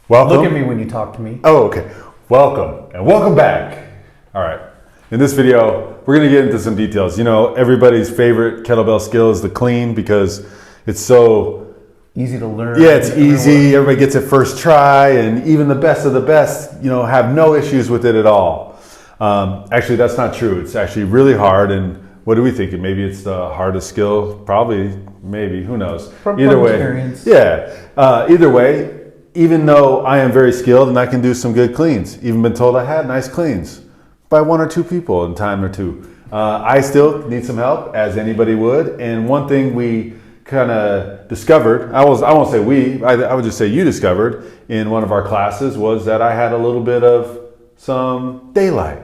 Welcome. Look at me when you talk to me. Oh, okay. Welcome and welcome back. All right. In this video, we're going to get into some details. You know, everybody's favorite kettlebell skill is the clean because it's so easy to learn. Yeah, it's easy. Everybody gets it first try, and even the best of the best, you know, have no issues with it at all. Actually, that's not true. It's actually really hard. And what do we think? Maybe it's the hardest skill. Probably, maybe. Who knows? From Either way, experience. Yeah. Either way. Even though I am very skilled and I can do some good cleans, even been told I had nice cleans by one or two people in time or two. I still need some help, as anybody would. And one thing we kind of discovered, I won't say we, I would just say you discovered in one of our classes, was that I had a little bit of some daylight,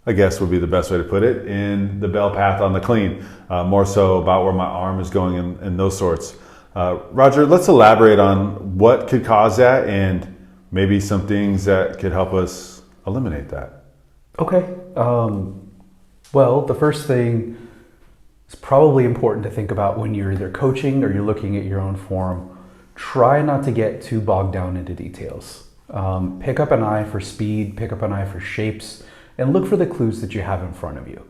I guess would be the best way to put it, in the bell path on the clean. More so about where my arm is going and those sorts. Roger, let's elaborate on what could cause that and maybe some things that could help us eliminate that. Okay. Well, the first thing is probably important to think about when you're either coaching or you're looking at your own form. Try not to get too bogged down into details. Pick up an eye for speed, pick up an eye for shapes, and look for the clues that you have in front of you.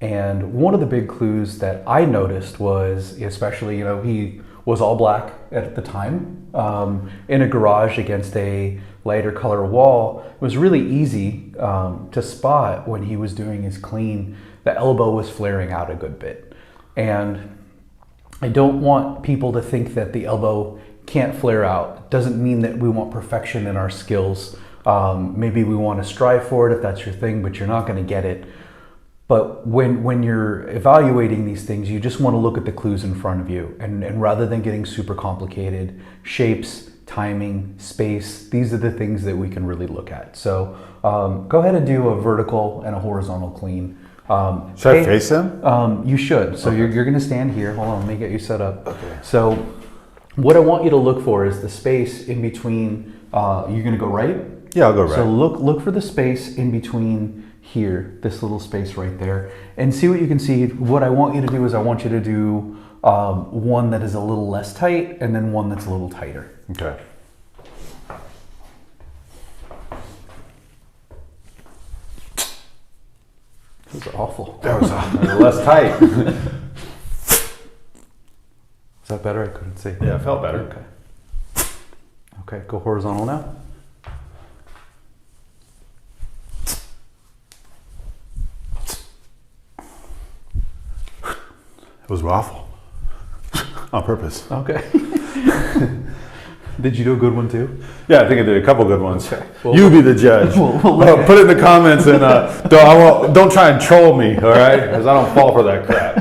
And one of the big clues that I noticed was, especially, you know, he was all black at the time, in a garage against a lighter color wall. It was really easy to spot when he was doing his clean, the elbow was flaring out a good bit. And I don't want people to think that the elbow can't flare out. It doesn't mean that we want perfection in our skills. Maybe we want to strive for it if that's your thing, but you're not going to get it. But when you're evaluating these things, you just want to look at the clues in front of you. And rather than getting super complicated, shapes, timing, space, these are the things that we can really look at. So go ahead and do a vertical and a horizontal clean. Should I face him? You should. So Okay. you're going to stand here. Hold on, let me get you set up. Okay. So what I want you to look for is the space in between. You're going to go right? Yeah, I'll go right. So look for the space in between here, this little space right there, and see what you can see. What I want you to do is I want you to do one that is a little less tight and then one that's a little tighter. Okay. Those are awful. That was less tight. Is that better? I couldn't see. Yeah, it felt better. Okay. Okay, go horizontal now. It was awful. On purpose. Okay. Did you do a good one too? Yeah, I think I did a couple good ones. Okay. Well, you be the judge. we'll Put it in the comments and don't try and troll me, all right? Because I don't fall for that crap.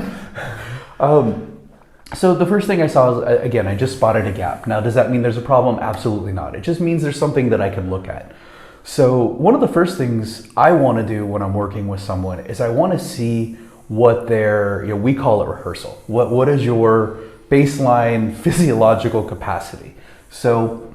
So the first thing I saw is, again, I just spotted a gap. Now, does that mean there's a problem? Absolutely not. It just means there's something that I can look at. So one of the first things I want to do when I'm working with someone is I want to see what their, we call it rehearsal. What is your baseline physiological capacity? So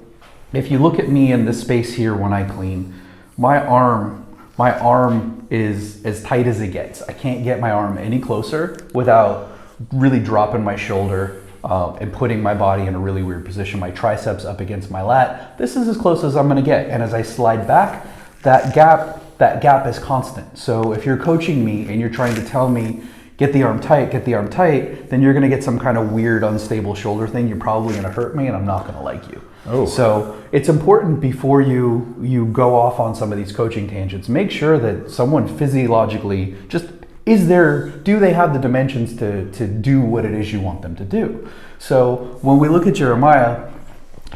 if you look at me in this space here when I clean, my arm is as tight as it gets. I can't get my arm any closer without really dropping my shoulder and putting my body in a really weird position. My triceps up against my lat. This is as close as I'm gonna get. And as I slide back, that gap is constant. So if you're coaching me and you're trying to tell me, get the arm tight, then you're gonna get some kind of weird, unstable shoulder thing. You're probably gonna hurt me and I'm not gonna like you. Oh. So it's important before you go off on some of these coaching tangents, make sure that someone physiologically do they have the dimensions to do what it is you want them to do? So when we look at Jeremiah,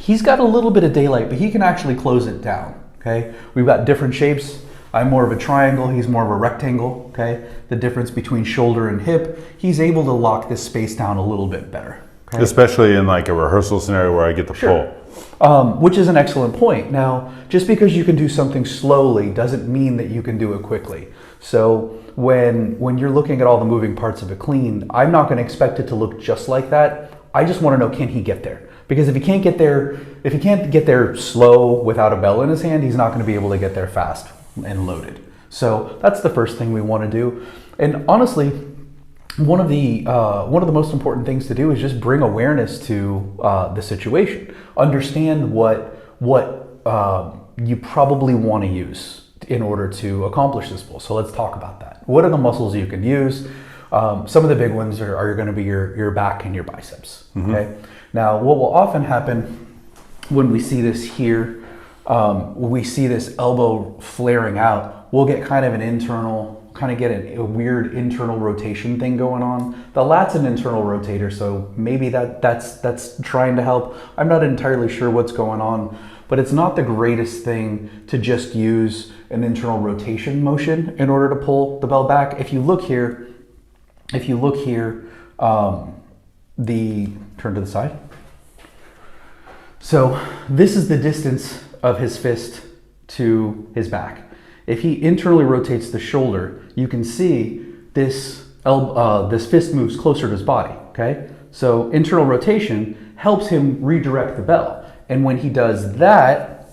he's got a little bit of daylight, but he can actually close it down, okay? We've got different shapes. I'm more of a triangle, he's more of a rectangle, okay? The difference between shoulder and hip, he's able to lock this space down a little bit better. Okay? Especially in like a rehearsal scenario where I get the Sure. pull. Which is an excellent point. Now, just because you can do something slowly doesn't mean that you can do it quickly. So when you're looking at all the moving parts of a clean, I'm not going to expect it to look just like that. I just want to know, can he get there? Because if he can't get there slow without a bell in his hand, he's not going to be able to get there fast and loaded. So that's the first thing we want to do. And honestly, one of the most important things to do is just bring awareness to the situation. Understand what you probably want to use in order to accomplish this pull. So let's talk about that. What are the muscles you can use? Some of the big ones are going to be your back and your biceps. Okay. Now, what will often happen when we see this here, we see this elbow flaring out, we'll get kind of a weird internal rotation thing going on. The lat's an internal rotator, so maybe that's trying to help. I'm not entirely sure what's going on, but it's not the greatest thing to just use an internal rotation motion in order to pull the bell back. If you look here, turn to the side. So this is the distance of his fist to his back. If he internally rotates the shoulder, you can see this fist moves closer to his body, okay? So internal rotation helps him redirect the bell. And when he does that,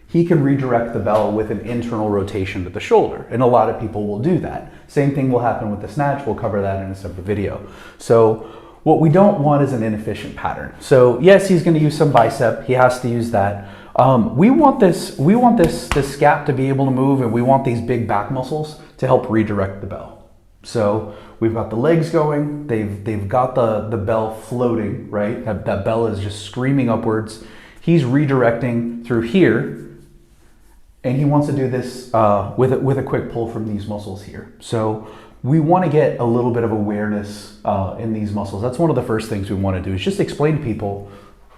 he can redirect the bell with an internal rotation to the shoulder. And a lot of people will do that. Same thing will happen with the snatch. We'll cover that in a separate video. So what we don't want is an inefficient pattern. So yes, he's going to use some bicep. He has to use that. We want this scap to be able to move, and we want these big back muscles to help redirect the bell. So we've got the legs going. They've got the bell floating, right? That bell is just screaming upwards. He's redirecting through here, and he wants to do this with a quick pull from these muscles here. So we want to get a little bit of awareness in these muscles. That's one of the first things we want to do, is just explain to people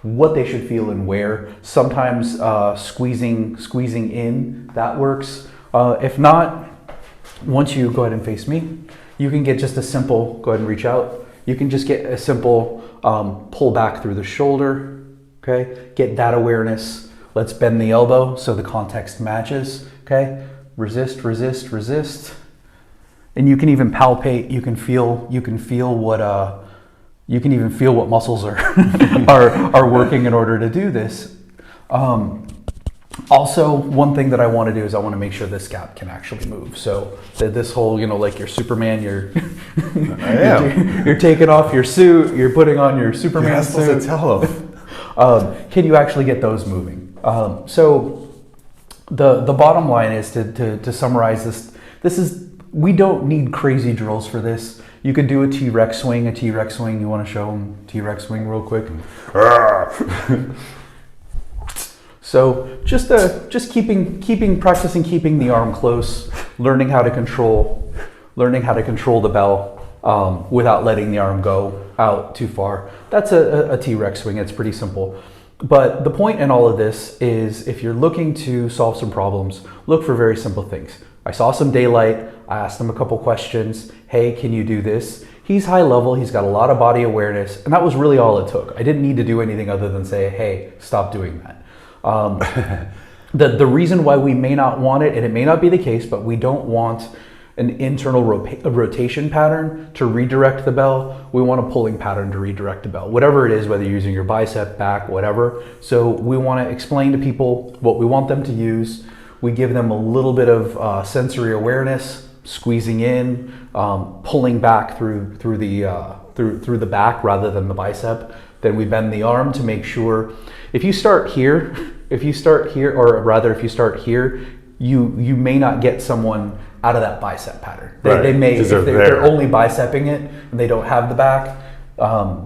what they should feel and where. Sometimes squeezing in, that works. If not, once you go ahead and face me, you can get just a simple, go ahead and reach out. You can just get a simple pull back through the shoulder, okay? Get that awareness. Let's bend the elbow so the context matches, okay? Resist, resist, resist. And you can even palpate, you can even feel what muscles are are working in order to do this. Also, one thing that I want to do is I want to make sure this scap can actually move. So this whole, like your Superman, you're taking off your suit, you're putting on your Superman suit. Supposed to tell them. Can you actually get those moving? So the bottom line is to summarize this. We don't need crazy drills for this. You could do a T-Rex swing. You want to show them T-Rex swing real quick? So just practicing keeping the arm close, learning how to control the bell without letting the arm go out too far. That's a T-Rex swing. It's pretty simple. But the point in all of this is, if you're looking to solve some problems, look for very simple things. I saw some daylight. I asked him a couple questions. Hey, can you do this? He's high level. He's got a lot of body awareness. And that was really all it took. I didn't need to do anything other than say, hey, stop doing that. The reason why we may not want it, and it may not be the case, but we don't want an internal rotation pattern to redirect the bell. We want a pulling pattern to redirect the bell, whatever it is, whether you're using your bicep, back, whatever. So we want to explain to people what we want them to use. We give them a little bit of sensory awareness, squeezing in, pulling back through the back rather than the bicep. Then we bend the arm to make sure. If you start here, you may not get someone out of that bicep pattern. They may, if they're only bicepping it and they don't have the back,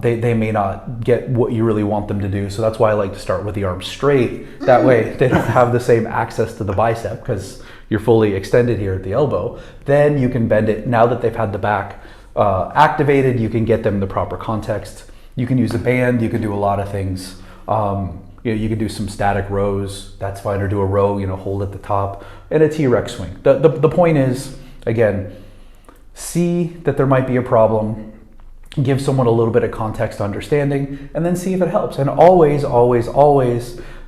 they may not get what you really want them to do. So that's why I like to start with the arm straight. That way they don't have the same access to the bicep because you're fully extended here at the elbow. Then you can bend it. Now that they've had the back activated, you can get them the proper context. You can use a band. You can do a lot of things. You can do some static rows. That's fine. Or do a row, hold at the top. And a T-Rex swing. The point is, again, see that there might be a problem. Give someone a little bit of context understanding, and then see if it helps. And always,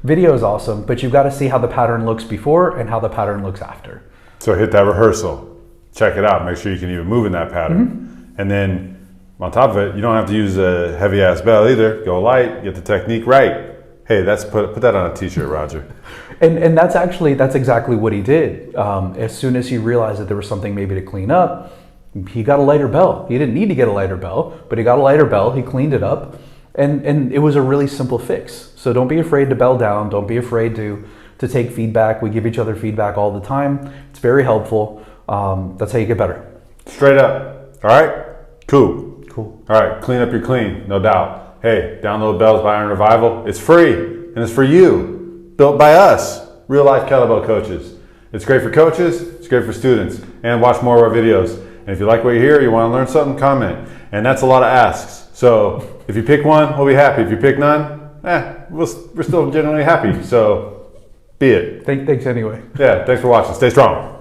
video is awesome, but you've got to see how the pattern looks before and how the pattern looks after. So hit that rehearsal, check it out, make sure you can even move in that pattern. And then on top of it, you don't have to use a heavy ass bell either. Go light, get the technique right. Hey, put that on a t-shirt, Roger. And that's exactly what he did. As soon as he realized that there was something maybe to clean up, he got a lighter bell. He didn't need to get a lighter bell, but he got a lighter bell, he cleaned it up, And it was a really simple fix. So don't be afraid to bell down. Don't be afraid to take feedback. We give each other feedback all the time. It's very helpful. That's how you get better. Straight up. All right? Cool. Cool. All right, clean up your clean, no doubt. Hey, download Bells by Iron Revival. It's free, and it's for you. Built by us, real life kettlebell coaches. It's great for coaches, it's great for students. And watch more of our videos. And if you like what you hear, you want to learn something, comment. And that's a lot of asks. So if you pick one, we'll be happy. If you pick none, we're still genuinely happy. So be it. Thanks anyway. Yeah, thanks for watching. Stay strong.